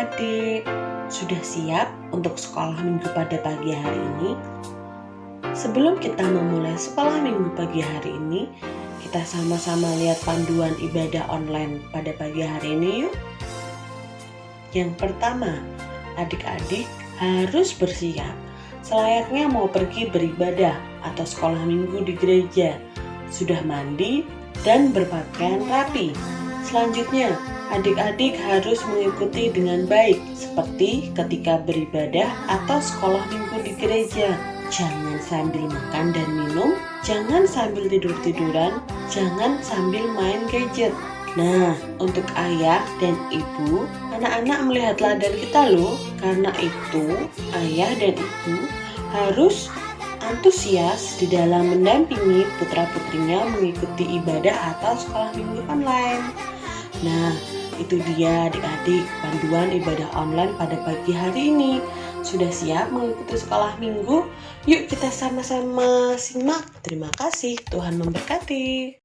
adik-adik, sudah siap untuk sekolah minggu pada pagi hari ini? Sebelum kita memulai sekolah minggu pagi hari ini, kita sama-sama lihat panduan ibadah online pada pagi hari ini yuk. Yang pertama, adik-adik harus bersiap selayaknya mau pergi beribadah atau sekolah minggu di gereja. Sudah mandi dan berpakaian rapi. Selanjutnya, adik-adik harus mengikuti dengan baik seperti ketika beribadah atau sekolah minggu di gereja. Jangan sambil makan dan minum, jangan sambil tidur-tiduran, jangan sambil main gadget. Nah, untuk ayah dan ibu, anak-anak melihatlah dari kita loh. Karena itu, ayah dan ibu harus antusias di dalam mendampingi putra-putrinya mengikuti ibadah atau sekolah minggu online. Nah, itu dia adik-adik panduan ibadah online pada pagi hari ini. Sudah siap mengikuti sekolah minggu? Yuk kita sama-sama simak. Terima kasih, Tuhan memberkati.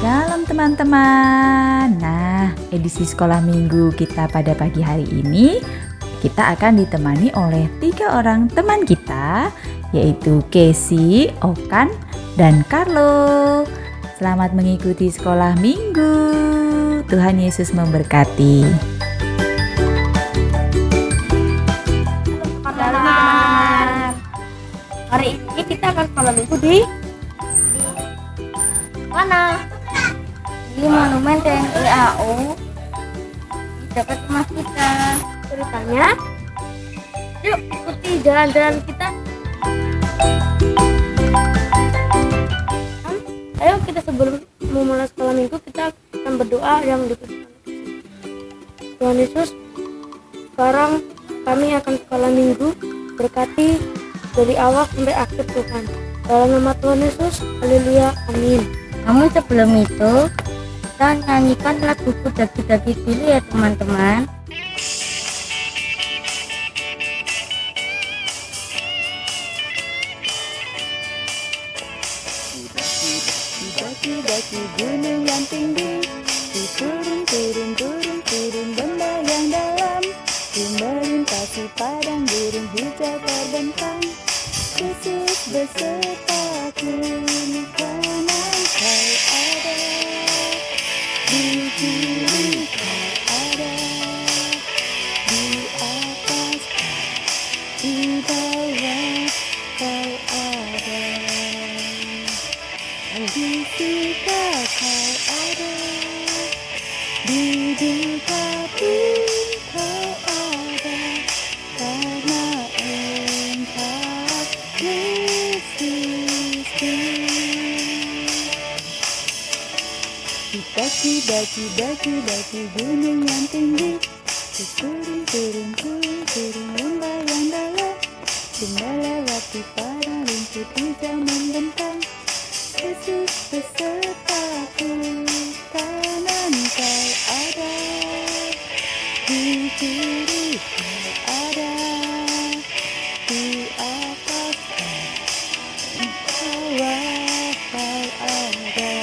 Shalom teman-teman. Nah, edisi sekolah minggu kita pada pagi hari ini kita akan ditemani oleh 3 orang teman kita, yaitu Casey, Okan, dan Carlo. Selamat mengikuti sekolah minggu. Tuhan Yesus memberkati. Halo teman-teman. Hari ini kita akan sekolah minggu di mana? Di Monumen TNI AU di dekat rumah kita. Ceritanya, yuk ikuti jalan-jalan kita. Ayo kita sebelum memulai sekolah minggu kita akan berdoa yang diberikan. Tuhan Yesus, sekarang kami akan sekolah minggu, berkati dari awal sampai akhir Tuhan. Dalam nama Tuhan Yesus, haleluya, amin. Namun sebelum itu, kita nyanyikan lagu Dagi-dagi dulu ya teman-teman. Daki-daki gunung yang tinggi, turun lembah yang dalam, melintasi padang gurun hijau terbentang. Yesus besertaku, kanan kau ada, di kiri kau ada, di atas di bawah kau ada, di suka kau ada, di duka pun kau ada, karena Engkau Yesus. Daki gunung yang tinggi, turun lembah yang dalam, melewati padang rumput hijau membentang. Yesus besertaku, kanan kau ada, di kiri kau ada, di atas kau, di bawah kau ada,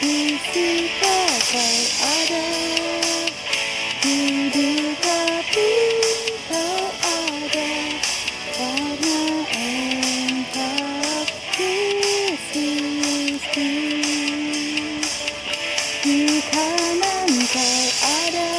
di suka kau ada, di duka pun kau ada, karena Engkau Yesus. Di kanan kau ada,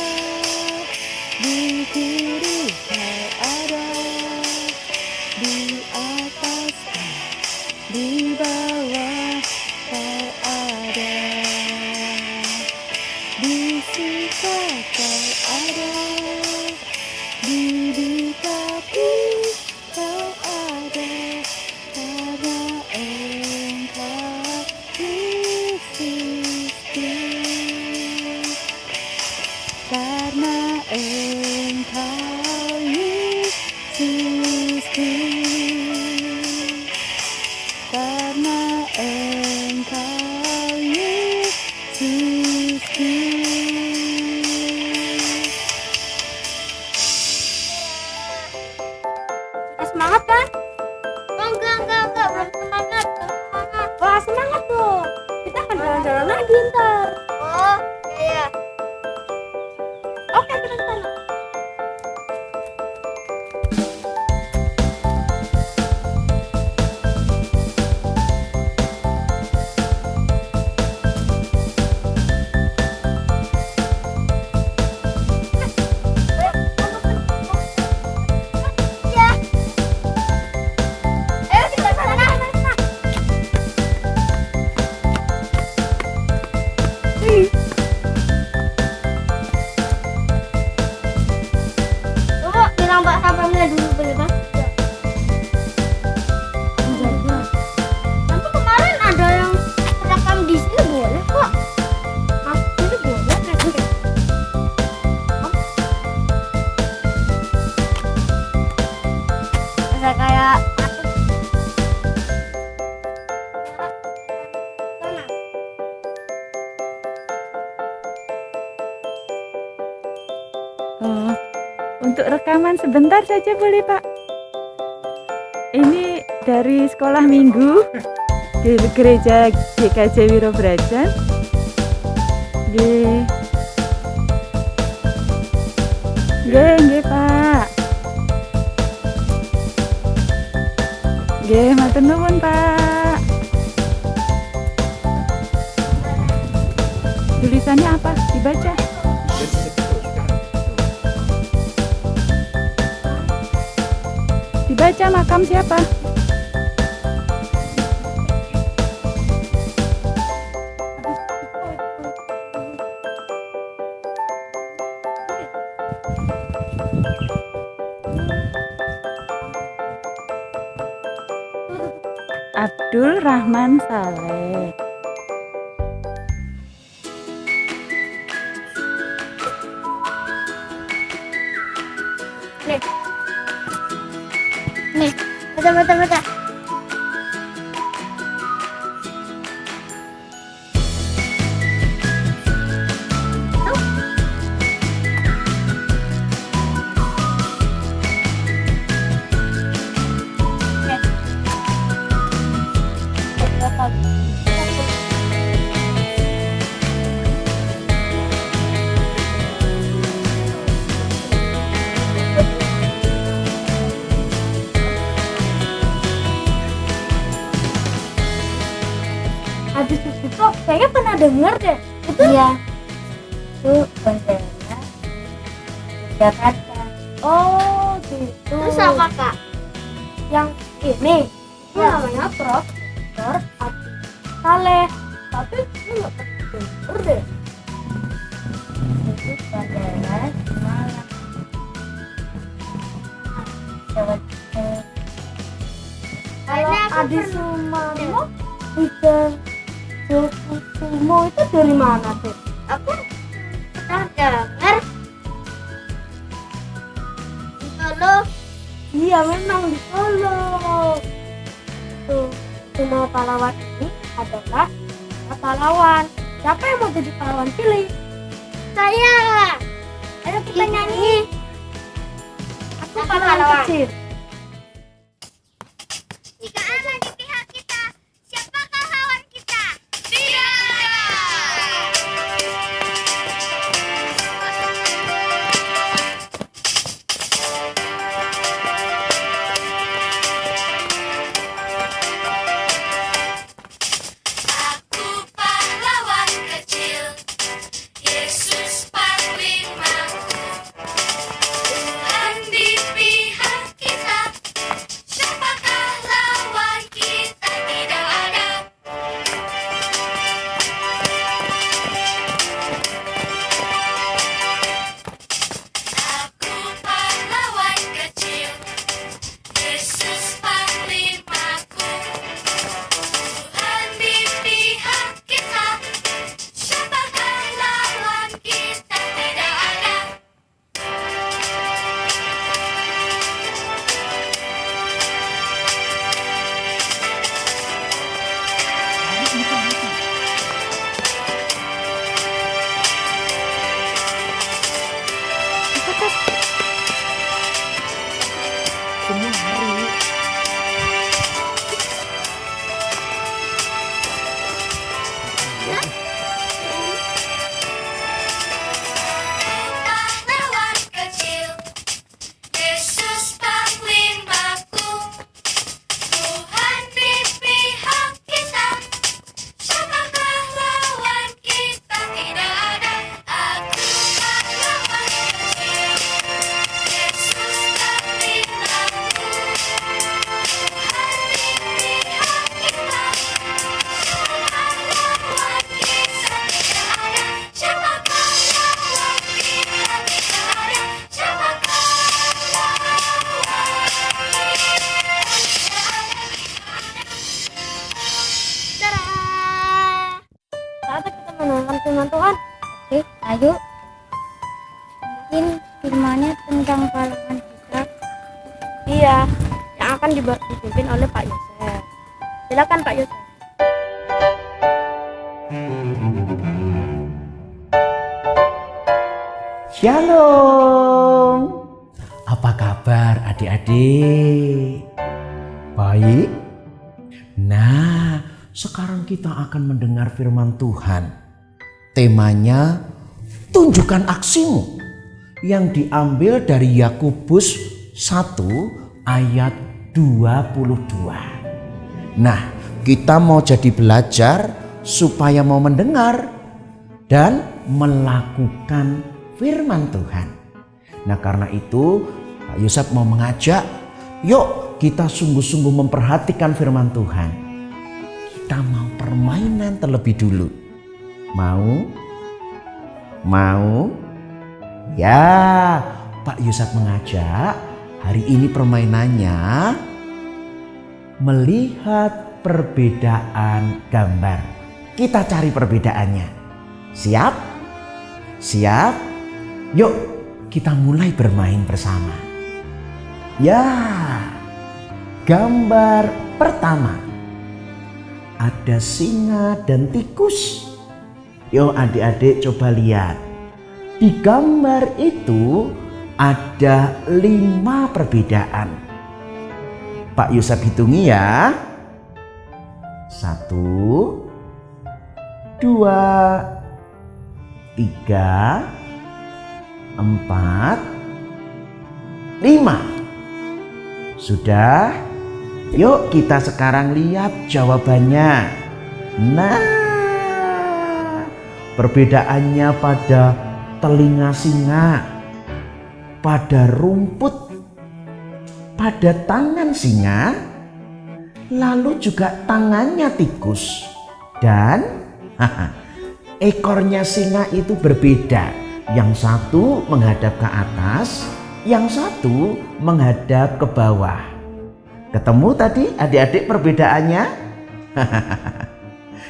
Oh, untuk rekaman sebentar saja boleh Pak? Ini dari sekolah minggu di gereja GKJ Wirobrajan. Nggih. Nggih Pak. Nggih, matur nuwun Pak. Tulisannya apa? Dibaca. Dibaca makam siapa? Abdul Rahman Saleh. Nih, baca. Adi Sucipto kayaknya pernah denger deh. Itu iya. Itu bendera Jakarta. Oh gitu. Itu sama Kak. Yang ini itu namanya Profesor Abdul Saleh. Tapi itu nggak pernah denger deh. Itu bendera Malang. Jawa Timur. Kalau Adi Sumarmo Bidang Jokusumo itu dari mana tuh? Aku pernah dengar di Solo. Iya memang di Solo. Tuh, semua pahlawan ini adalah pahlawan. Siapa yang mau jadi pahlawan pilih? Saya. Ayo kita nyanyi. Aku pahlawan kecil. Jika Allah di pihak kita, siapakah lawan kita? Dia! Aku pahlawan kecil, Yesus panglima. firman Tuhan. Oke, ayo. Mungkin firmannya tentang pahlawan kita. Iya, yang akan dipimpin oleh Pak Yosef. Silakan Pak Yosef. Shalom. Apa kabar adik-adik? Baik? Nah, sekarang kita akan mendengar firman Tuhan. Temanya, tunjukkan aksimu, yang diambil dari Yakobus 1 ayat 22. Nah, kita mau jadi belajar supaya mau mendengar dan melakukan firman Tuhan. Nah, karena itu Pak Yusuf mau mengajak, yuk kita sungguh-sungguh memperhatikan firman Tuhan. Kita mau permainan terlebih dulu. Mau? Mau? Ya, Pak Yusuf mengajak hari ini permainannya melihat perbedaan gambar. Kita cari perbedaannya. Siap? Siap? Yuk kita mulai bermain bersama. Ya, gambar pertama. Ada singa dan tikus. Yuk adik-adik coba lihat. Di gambar itu ada 5 perbedaan. Pak Yusuf hitungi ya. 1, 2, 3, 4, 5. Sudah? Yuk kita sekarang lihat jawabannya. Nah, perbedaannya pada telinga singa, pada rumput, pada tangan singa, lalu juga tangannya tikus. Dan ekornya singa itu berbeda. Yang satu menghadap ke atas, yang satu menghadap ke bawah. Ketemu tadi adik-adik perbedaannya?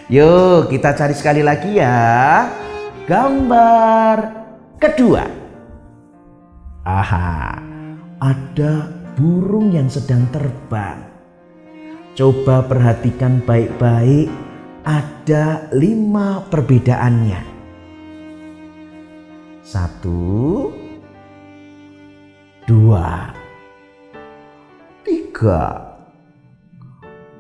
Yuk kita cari sekali lagi ya. Gambar kedua. Aha, ada burung yang sedang terbang. Coba perhatikan baik-baik, ada 5 perbedaannya. 1, 2, 3,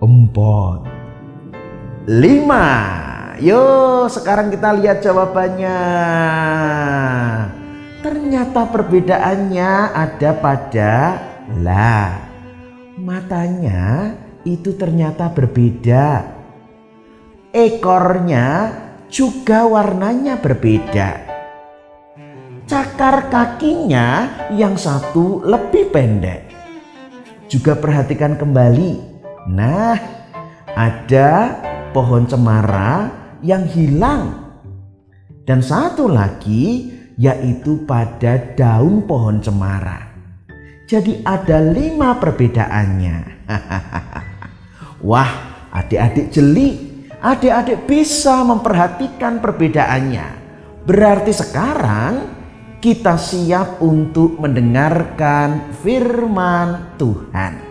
4, 5. Yuk sekarang kita lihat jawabannya. Ternyata perbedaannya ada pada matanya itu ternyata berbeda. Ekornya juga warnanya berbeda. Cakar kakinya yang satu lebih pendek. Juga perhatikan kembali. Nah, ada pohon cemara yang hilang. Dan satu lagi yaitu pada daun pohon cemara. Jadi ada 5 perbedaannya. Wah, adik-adik jeli. Adik-adik bisa memperhatikan perbedaannya. Berarti sekarang kita siap untuk mendengarkan firman Tuhan.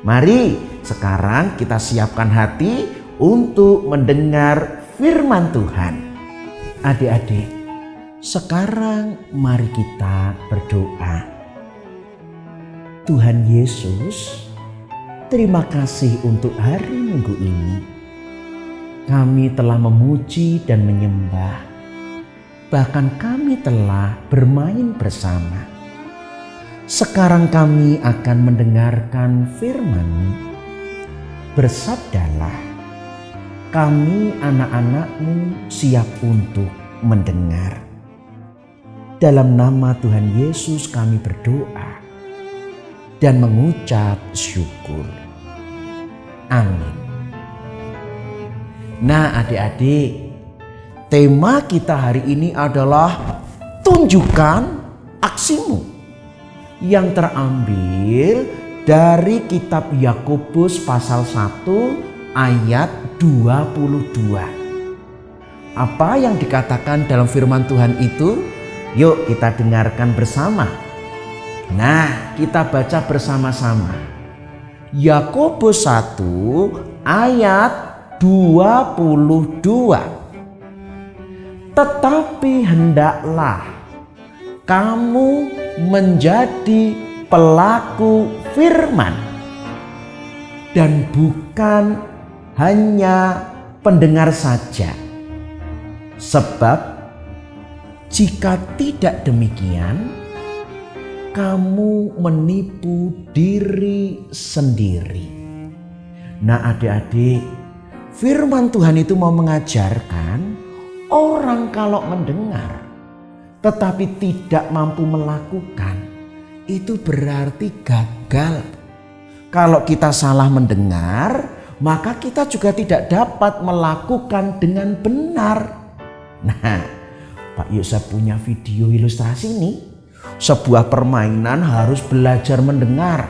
Mari sekarang kita siapkan hati untuk mendengar firman Tuhan. Adik-adik, sekarang mari kita berdoa. Tuhan Yesus, terima kasih untuk hari Minggu ini. Kami telah memuji dan menyembah. Bahkan kami telah bermain bersama. Sekarang kami akan mendengarkan firman-Mu. Bersabdalah, kami anak-anak-Mu siap untuk mendengar. Dalam nama Tuhan Yesus kami berdoa dan mengucap syukur. Amin. Nah adik-adik, tema kita hari ini adalah tunjukkan aksimu, yang terambil dari kitab Yakobus pasal 1 ayat 22. Apa yang dikatakan dalam firman Tuhan itu? Yuk kita dengarkan bersama. Nah, kita baca bersama-sama. Yakobus 1 ayat 22. Tetapi hendaklah kamu menjadi pelaku firman dan bukan hanya pendengar saja. Sebab jika tidak demikian, kamu menipu diri sendiri. Nah adik-adik, firman Tuhan itu mau mengajarkan orang kalau mendengar tetapi tidak mampu melakukan, itu berarti gagal. Kalau kita salah mendengar, maka kita juga tidak dapat melakukan dengan benar. Nah, Pak Yusuf punya video ilustrasi nih. Sebuah permainan harus belajar mendengar.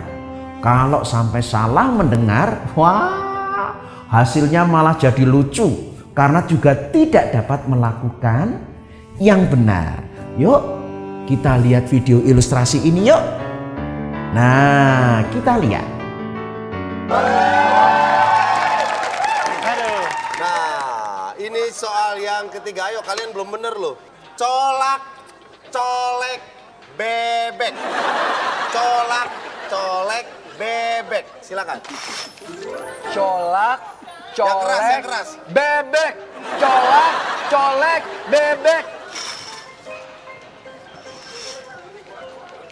Kalau sampai salah mendengar, wah, hasilnya malah jadi lucu karena juga tidak dapat melakukan yang benar. Yuk, kita lihat video ilustrasi ini yuk. Nah, kita lihat. Nah, ini soal yang ketiga. Ayo, kalian belum bener loh. Colak, colek, bebek. Colak, colek, bebek. Silakan. Colak, Yang keras, colek, yang keras. bebek. Colak, colek, bebek.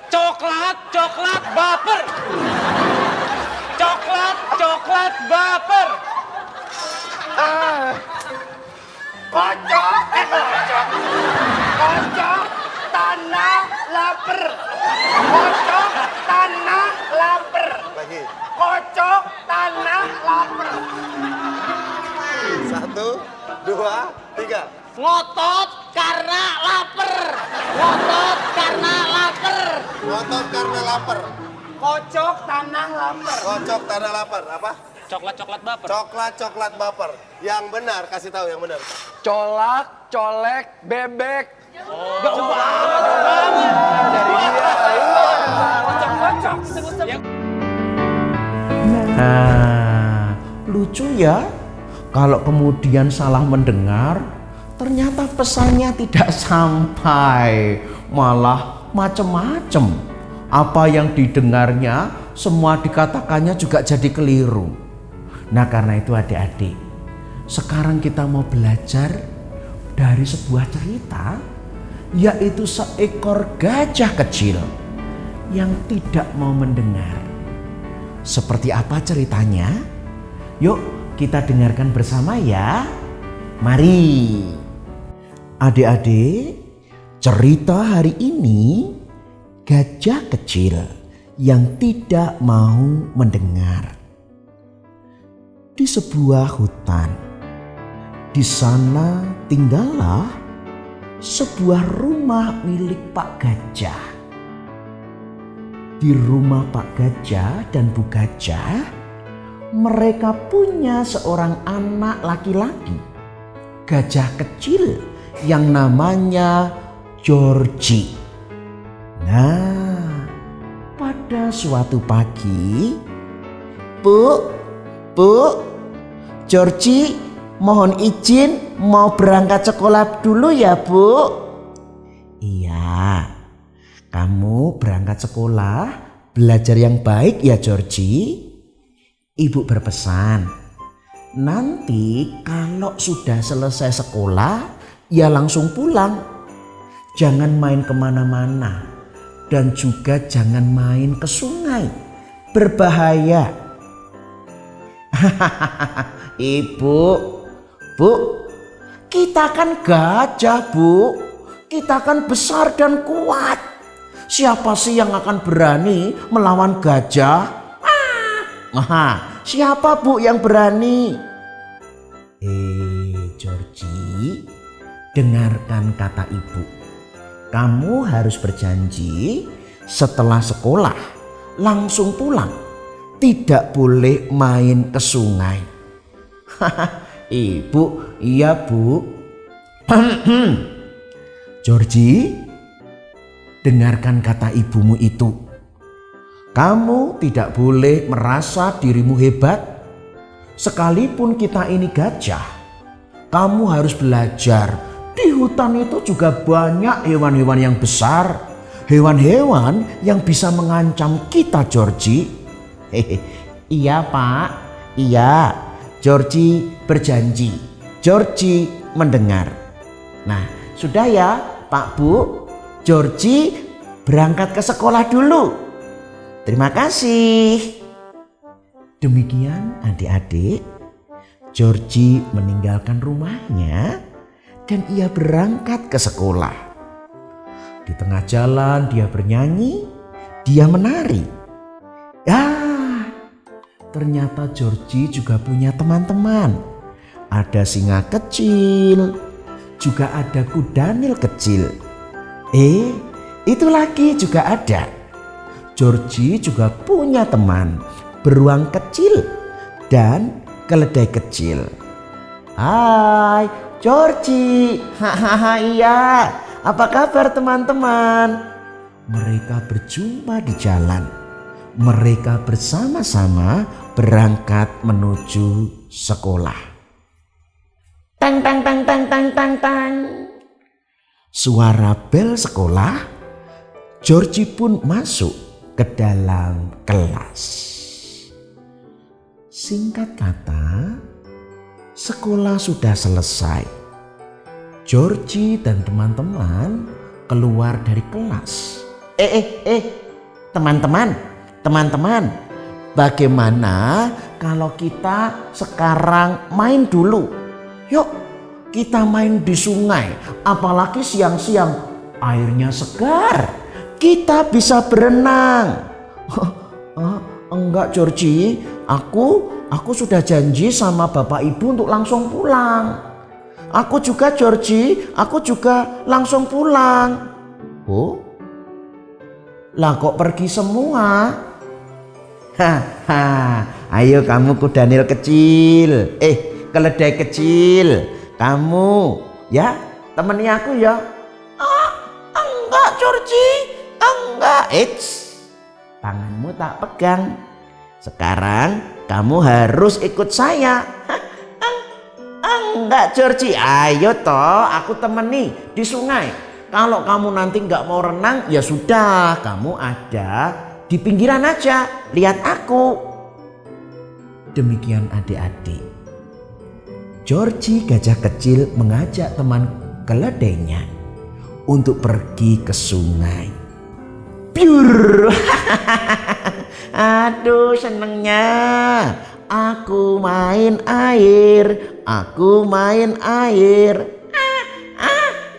Coklat, coklat, baper. Coklat, coklat, baper. Kocok, kocok, tanah, lapar. Kocok, tanah, lapar. Lagi. Kocok, tanah, lapar. 1, 2, 3. Ngotot karena lapar. Ngotot karena lapar. Ngotot karena lapar. Kocok tanah lapar. Kocok tanda lapar. Apa? Coklat-coklat baper. Coklat, coklat baper. Yang benar, kasih tahu yang benar. Colak, colek, bebek. Nah, lucu ya. Kalau kemudian salah mendengar, ternyata pesannya tidak sampai, malah macam-macam. Apa yang didengarnya, semua dikatakannya juga jadi keliru. Nah, karena itu adik-adik, sekarang kita mau belajar dari sebuah cerita, yaitu seekor gajah kecil yang tidak mau mendengar. Seperti apa ceritanya? Yuk kita dengarkan bersama ya. Mari. Adik-adik, cerita hari ini gajah kecil yang tidak mau mendengar. Di sebuah hutan, di sana tinggallah sebuah rumah milik Pak Gajah. Di rumah Pak Gajah dan Bu Gajah, mereka punya seorang anak laki-laki, gajah kecil yang namanya Georgie. Nah, pada suatu pagi, Bu, Georgie mohon izin mau berangkat sekolah dulu ya, Bu. Iya, kamu berangkat sekolah, belajar yang baik ya, Georgie. Ibu berpesan, nanti kalau sudah selesai sekolah, ya langsung pulang. Jangan main kemana-mana. Dan juga jangan main ke sungai. Berbahaya. Ibu, Bu, kita kan gajah, Bu. Kita kan besar dan kuat. Siapa sih yang akan berani melawan gajah? Siapa, Bu, yang berani? Georgie, dengarkan kata ibu. Kamu harus berjanji setelah sekolah langsung pulang. Tidak boleh main ke sungai. Ibu, iya, Bu. Georgie, dengarkan kata ibumu itu. Kamu tidak boleh merasa dirimu hebat. Sekalipun kita ini gajah, kamu harus belajar. Di hutan itu juga banyak hewan-hewan yang besar. hewan-hewan yang bisa mengancam kita, Georgie? Iya, Pak. Iya, Georgie berjanji. Georgie mendengar. Nah, sudah ya, Pak Bu. Georgie berangkat ke sekolah dulu. Terima kasih. Demikian adik-adik, Georgie meninggalkan rumahnya dan ia berangkat ke sekolah. Di tengah jalan dia bernyanyi, dia menari. Ternyata Georgie juga punya teman-teman. Ada singa kecil, juga ada kudanil kecil. Itu lagi juga ada. Georgie juga punya teman, beruang kecil dan keledai kecil. Hai, Georgie. Hahaha, iya. Apa kabar teman-teman? Mereka berjumpa di jalan. Mereka bersama-sama berangkat menuju sekolah. Tang tang tang tang tang tang tang. Suara bel sekolah. Georgie pun masuk ke dalam kelas. Singkat kata, sekolah sudah selesai. Georgie dan teman-teman keluar dari kelas. Teman-teman, bagaimana kalau kita sekarang main dulu? Yuk, kita main di sungai. Apalagi siang-siang, airnya segar. Kita bisa berenang. Enggak, Georgie. Aku sudah janji sama bapak ibu untuk langsung pulang. Aku juga, Georgie. Aku juga langsung pulang. Oh? Lah kok pergi semua? Ayo kamu kudanil kecil. Keledai kecil. Kamu ya, temennya aku ya. Enggak, Georgie. Enggak. Tanganmu tak pegang. Sekarang kamu harus ikut saya. Enggak, Georgie. Ayo toh, aku temani di sungai. Kalau kamu nanti nggak mau renang, ya sudah, kamu ada di pinggiran aja. Lihat aku. Demikian adik-adik. Georgie gajah kecil mengajak teman keledainya untuk pergi ke sungai. Piur. Aduh, senengnya. Aku main air. Aku main air.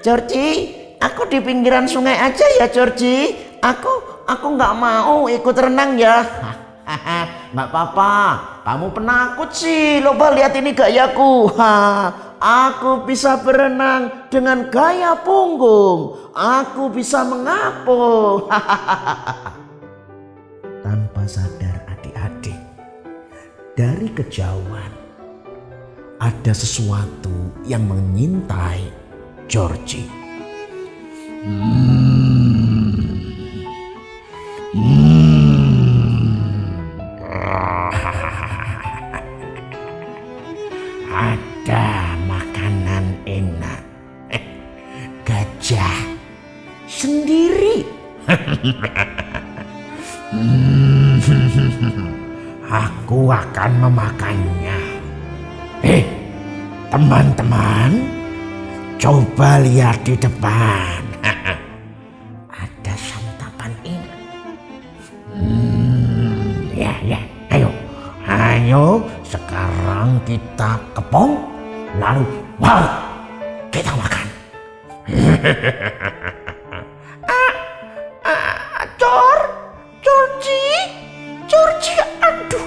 Georgie, aku di pinggiran sungai aja ya, Georgie. Aku nggak mau ikut renang ya. Nggak apa-apa. Kamu penakut sih. Coba lihat ini gayaku. Aku bisa berenang dengan gaya punggung. Aku bisa mengapung. Tanpa sadar adik-adik, dari kejauhan ada sesuatu yang mengintai Georgie. Ada makanan enak. Gajah sendiri. Aku akan memakannya. Teman-teman, coba lihat di depan. Ada santapan enak. Ya, ayo sekarang kita kepong, lalu kita makan. Georgie, aduh,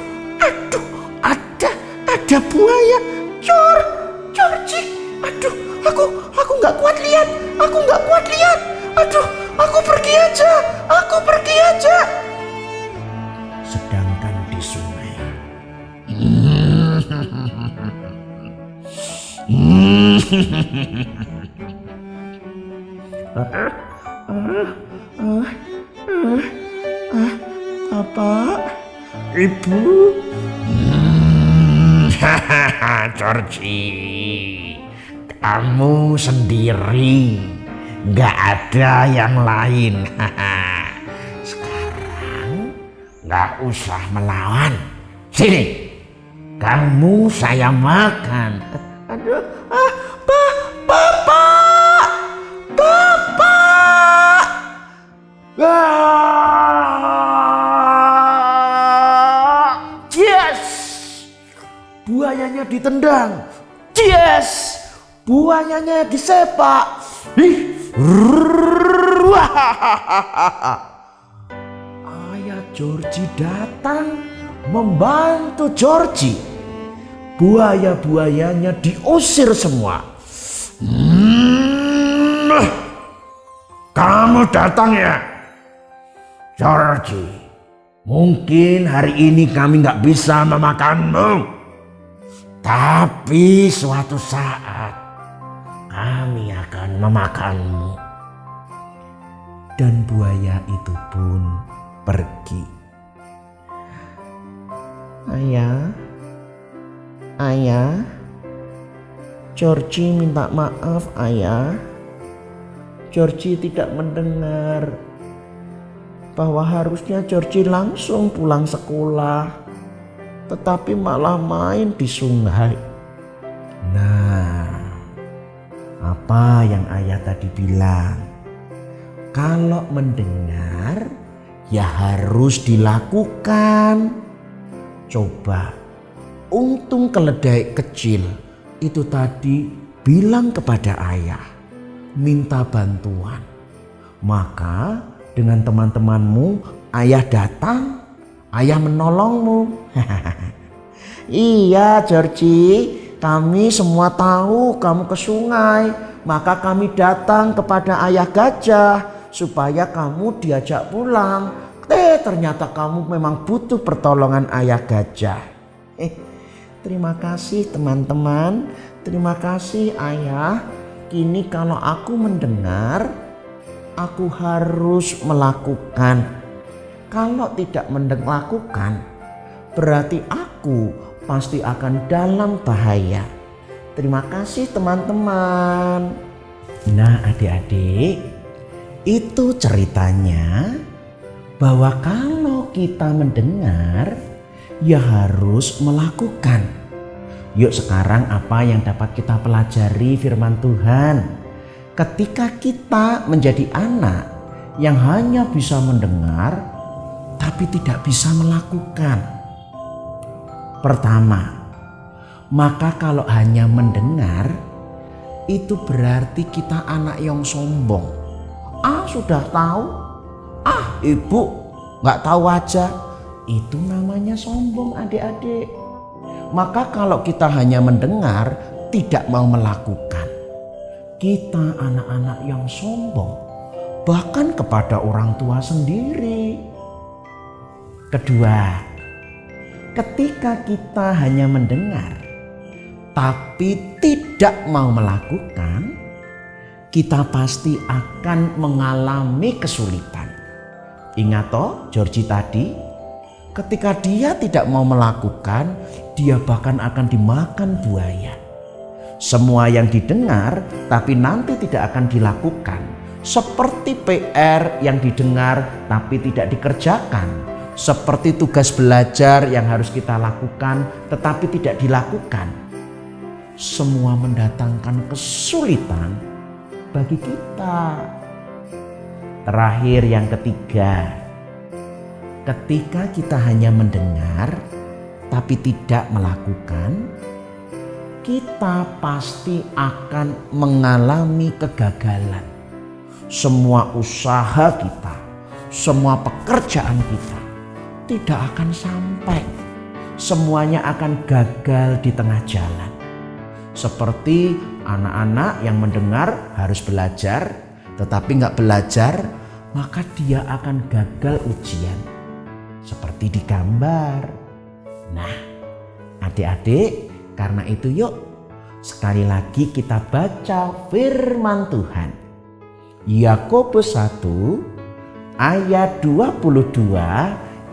ada buaya, Georgie, aduh, aku nggak kuat lihat, aduh, aku pergi aja. Sedangkan di sungai, Bapak, Ibu. Georgie, kamu sendiri. nggak ada yang lain. Sekarang nggak usah melawan. Sini, kamu saya makan. Aduh, Bapak. Yes, buayanya ditendang. Yes, buayanya disepak. Ayah Georgie datang membantu Georgie. Buaya-buayanya diusir semua. Kamu datang ya, Georgie. Mungkin hari ini kami nggak bisa memakanmu, tapi suatu saat kami akan memakanmu. Dan buaya itu pun pergi. Ayah, Georgie minta maaf, Ayah. Georgie tidak mendengar bahwa harusnya Georgie langsung pulang sekolah, tetapi malah main di sungai. Nah, apa yang Ayah tadi bilang? Kalau mendengar, ya harus dilakukan. Coba, untung keledai kecil itu tadi bilang kepada Ayah, minta bantuan. Maka dengan teman-temanmu, Ayah datang, Ayah menolongmu. Iya, Georgie, kami semua tahu kamu ke sungai, maka kami datang kepada Ayah Gajah supaya kamu diajak pulang. Ternyata kamu memang butuh pertolongan Ayah Gajah. Terima kasih teman-teman, terima kasih Ayah. Kini kalau aku mendengar, aku harus melakukan. Kalau tidak melakukan, berarti aku pasti akan dalam bahaya. Terima kasih teman-teman. Nah adik-adik, itu ceritanya bahwa kalau kita mendengar, ya harus melakukan. Yuk sekarang apa yang dapat kita pelajari firman Tuhan? Ketika kita menjadi anak yang hanya bisa mendengar tapi tidak bisa melakukan. Pertama, maka kalau hanya mendengar itu berarti kita anak yang sombong. Sudah tahu? Ibu gak tahu aja. Itu namanya sombong adik-adik. Maka kalau kita hanya mendengar tidak mau melakukan, kita anak-anak yang sombong, bahkan kepada orang tua sendiri. Kedua, ketika kita hanya mendengar tapi tidak mau melakukan, kita pasti akan mengalami kesulitan. Ingat toh Georgie tadi, ketika dia tidak mau melakukan, dia bahkan akan dimakan buaya. Semua yang didengar tapi nanti tidak akan dilakukan, seperti PR yang didengar tapi tidak dikerjakan, seperti tugas belajar yang harus kita lakukan tetapi tidak dilakukan. Semua mendatangkan kesulitan bagi kita. Terakhir yang ketiga, ketika kita hanya mendengar tapi tidak melakukan, kita pasti akan mengalami kegagalan. Semua usaha kita, semua pekerjaan kita tidak akan sampai. Semuanya akan gagal di tengah jalan. Seperti anak-anak yang mendengar harus belajar, tetapi nggak belajar, maka dia akan gagal ujian. Seperti di gambar. Nah, adik-adik, karena itu yuk sekali lagi kita baca firman Tuhan. Yakobus 1 ayat 22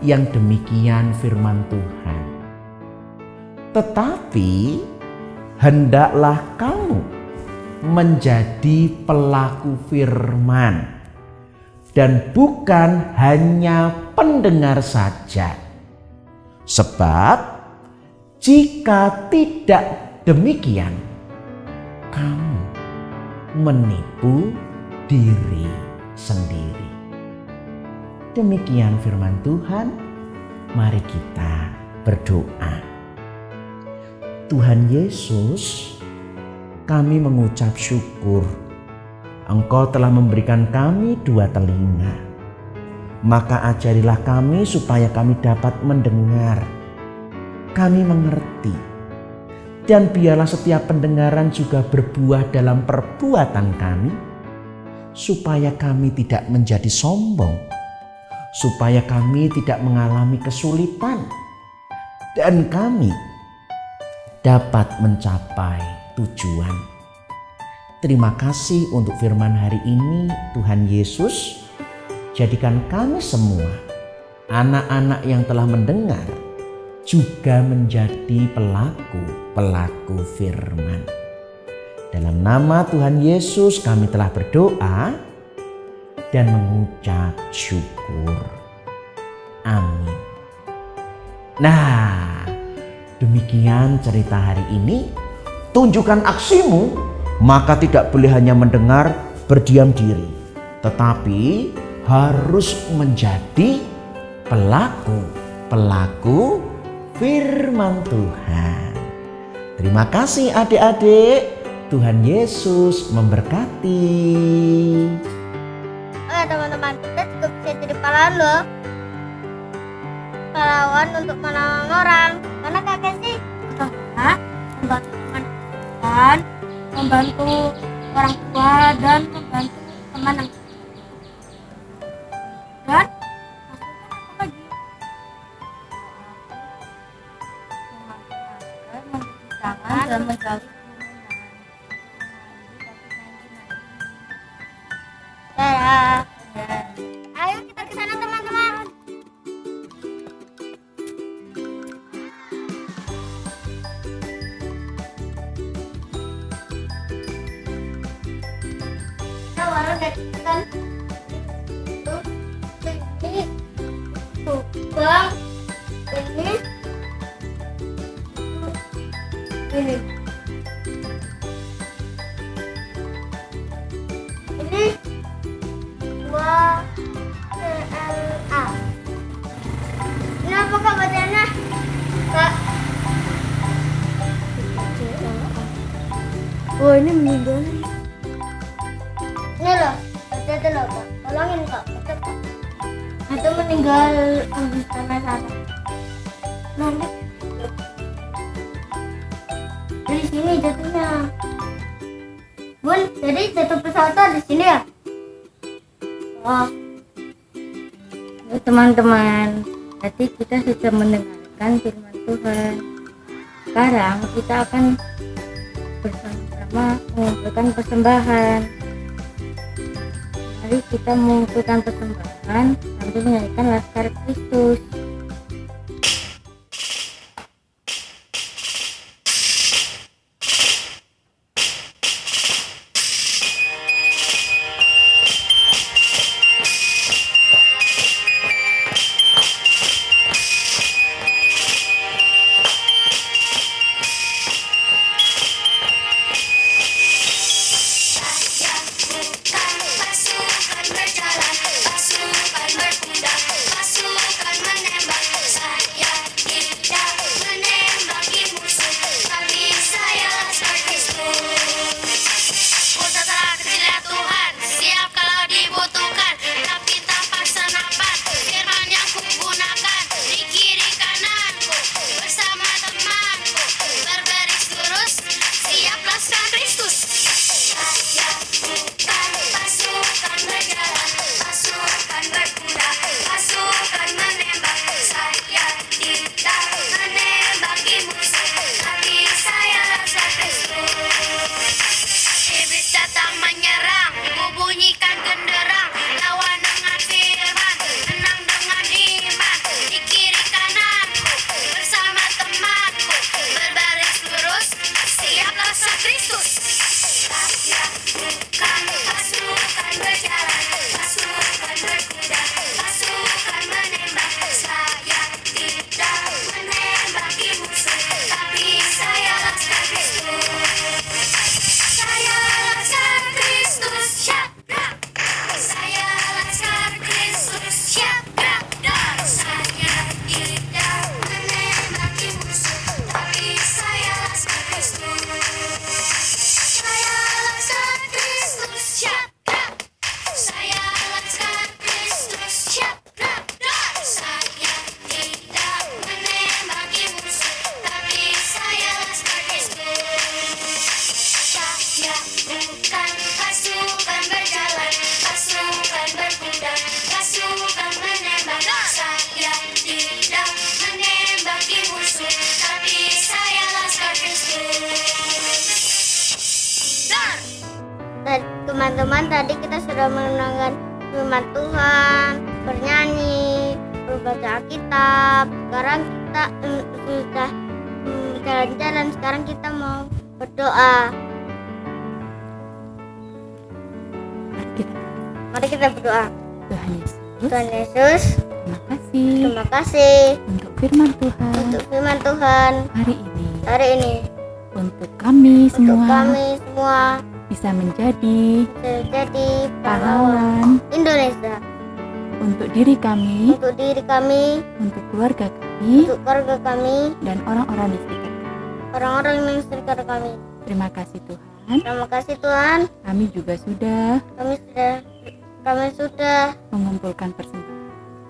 yang demikian firman Tuhan. Tetapi hendaklah kamu menjadi pelaku firman dan bukan hanya pendengar saja. Sebab jika tidak demikian, kamu menipu diri sendiri. Demikian firman Tuhan. Mari kita berdoa. Tuhan Yesus, kami mengucap syukur Engkau telah memberikan kami 2 telinga. Maka ajarilah kami supaya kami dapat mendengar, kami mengerti, dan biarlah setiap pendengaran juga berbuah dalam perbuatan kami, supaya kami tidak menjadi sombong, supaya kami tidak mengalami kesulitan, dan kami dapat mencapai tujuan. Terima kasih untuk firman hari ini, Tuhan Yesus. Jadikan kami semua, anak-anak yang telah mendengar, juga menjadi pelaku firman. Dalam nama Tuhan Yesus kami telah berdoa dan mengucap syukur. Amin. Nah, demikian cerita hari ini. Tunjukkan aksimu, maka tidak boleh hanya mendengar berdiam diri, tetapi harus menjadi pelaku firman Tuhan. Terima kasih adik-adik. Tuhan Yesus memberkati. Oh ya teman-teman, kita juga bisa jadi pahlawan loh. Pahlawan untuk menolong orang. Mana kakek sih? Contohnya membantu teman, membantu orang tua, dan membantu teman yang dan maksudnya apa lagi? Membantu tangan dan menjauhi Dadah. Ayo kita ke sana teman-teman. Kita baru kan ini tukang ini dua CLA. Ini apa kak bacanya? Kak. oh ini meninggal. Ini loh, baca itu loh kak. Tolongin kak, baca kak. Itu meninggal habis kena sana. Nanti Dari sini jatuhnya. Bun, jadi jatuh pesawatnya di sini ya? Oh, ya, teman-teman, tadi kita sudah mendengarkan firman Tuhan. Sekarang kita akan bersama-sama mengumpulkan persembahan. Mari kita mengumpulkan persembahan sambil menyanyikan Laskar Kristus. pasukan berjalan, pasukan bertindak, pasukan menang. Saya bukan pasukan berjalan, pasukan berkuda, pasukan menembak. Saya tidak menembaki musuh, tapi saya laskar Kristus. Teman-teman, tadi kita sudah mengenalkan firman Tuhan, bernyanyi, berbaca Alkitab. Sekarang kita sudah jalan-jalan. Sekarang kita mau berdoa. Mari kita berdoa. Tuhan Yesus, Tuhan Yesus, terima kasih terima kasih untuk firman Tuhan untuk firman Tuhan hari ini. untuk Kami untuk semua kami semua bisa menjadi menjadi pahlawan pahlawan Indonesia, untuk diri kami, untuk diri kami, untuk keluarga kami, untuk keluarga kami, dan orang-orang di sekitar. orang-orang yang sekitar kami. Terima kasih Tuhan. Terima kasih Tuhan. Kami juga sudah Kami sudah mengumpulkan persembahan.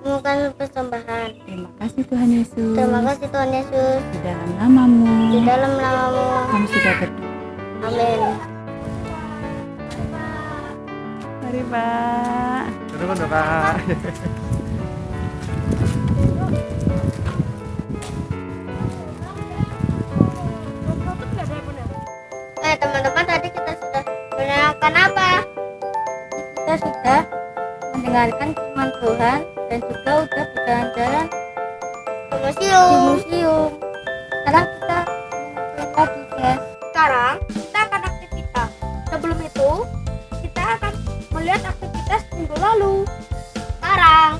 mengumpulkan persembahan. Terima kasih Tuhan Yesus. Terima kasih Tuhan Yesus. Di dalam namamu, Di dalam namamu. kami sudah berdoa. Amin. Mari Pak. Teman-teman, tadi kita sudah mendengarkan apa? Kita sudah mendengarkan firman Tuhan dan juga udah berjalan-jalan ke museum. Sekarang kita ngumpulin lagi ya. Sekarang kita akan aktivitas. Sebelum itu kita akan melihat aktivitas minggu lalu. Sekarang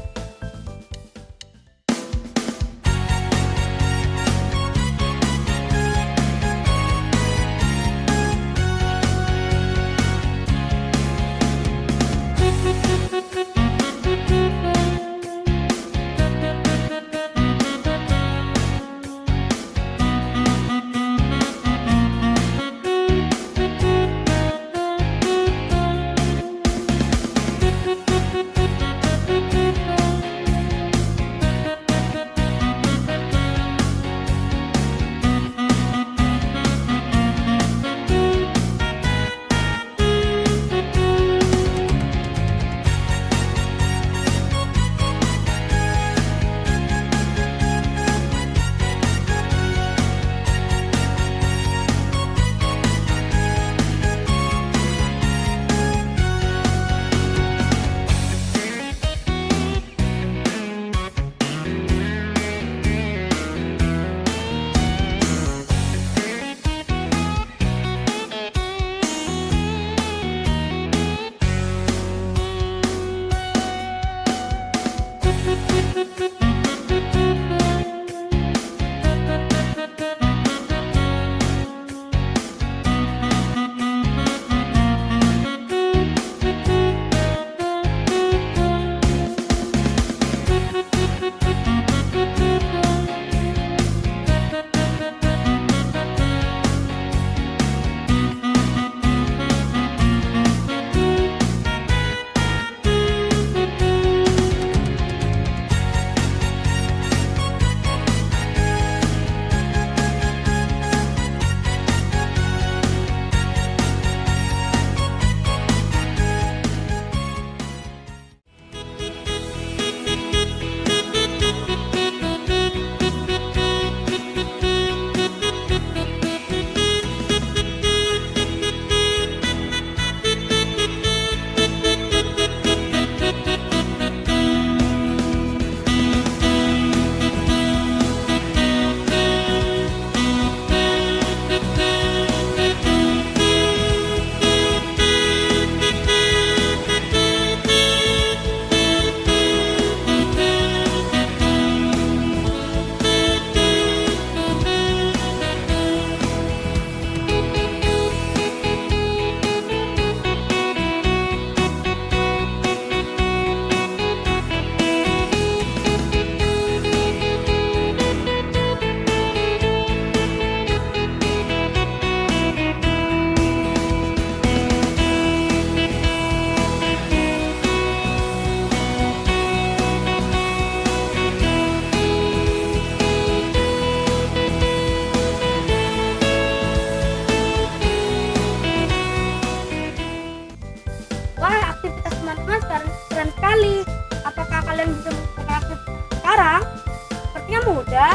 sekali. Apakah kalian bisa mengerjakan aktivitas sekarang? Sepertinya mudah.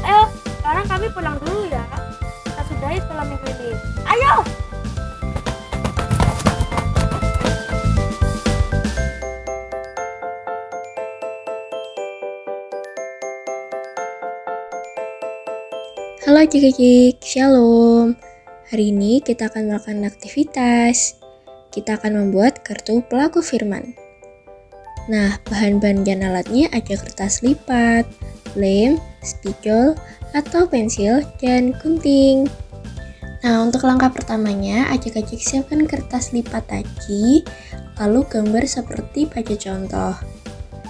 Ayo, sekarang kami pulang dulu ya. Kita sudahi sekolah minggu ini. Ayo! Halo adik-adik, shalom. Hari ini kita akan melakukan aktivitas. Kita akan membuat kartu pelaku firman. Nah, bahan-bahan dan alatnya ada kertas lipat, lem, spidol, atau pensil, dan gunting. Nah, untuk langkah pertamanya, adik-adik siapkan kertas lipat tadi, lalu gambar seperti pada contoh.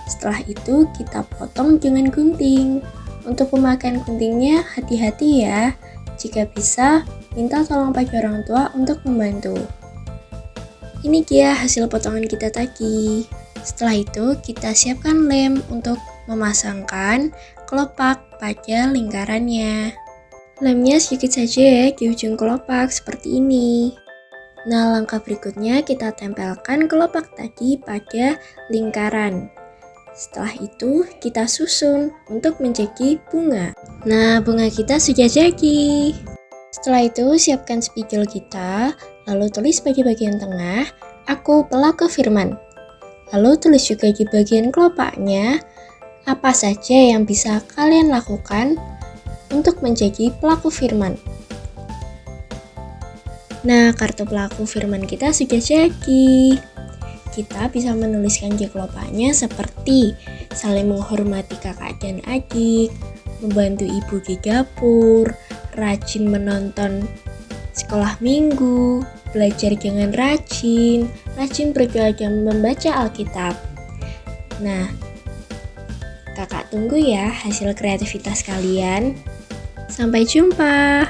Setelah itu, kita potong dengan gunting. Untuk pemakaian guntingnya, hati-hati ya. Jika bisa, minta tolong pada orang tua untuk membantu. Ini dia hasil potongan kita tadi. Setelah itu, kita siapkan lem untuk memasangkan kelopak pada lingkarannya. Lemnya sedikit saja ya di ujung kelopak seperti ini. Nah, langkah berikutnya kita tempelkan kelopak tadi pada lingkaran. Setelah itu, kita susun untuk menjadi bunga. Nah, bunga kita sudah jadi. Setelah itu, siapkan spidol kita, lalu tulis pada bagian tengah, "Aku pelaku firman." Lalu tulis juga di bagian kelopaknya, apa saja yang bisa kalian lakukan untuk menjadi pelaku firman. Nah, kartu pelaku firman kita sudah jadi. Kita bisa menuliskan di kelopaknya seperti saling menghormati kakak dan adik, membantu ibu di dapur, rajin menonton sekolah minggu, belajar dengan rajin, rajin berdoa dan membaca Alkitab. Nah, kakak tunggu ya hasil kreativitas kalian. Sampai jumpa.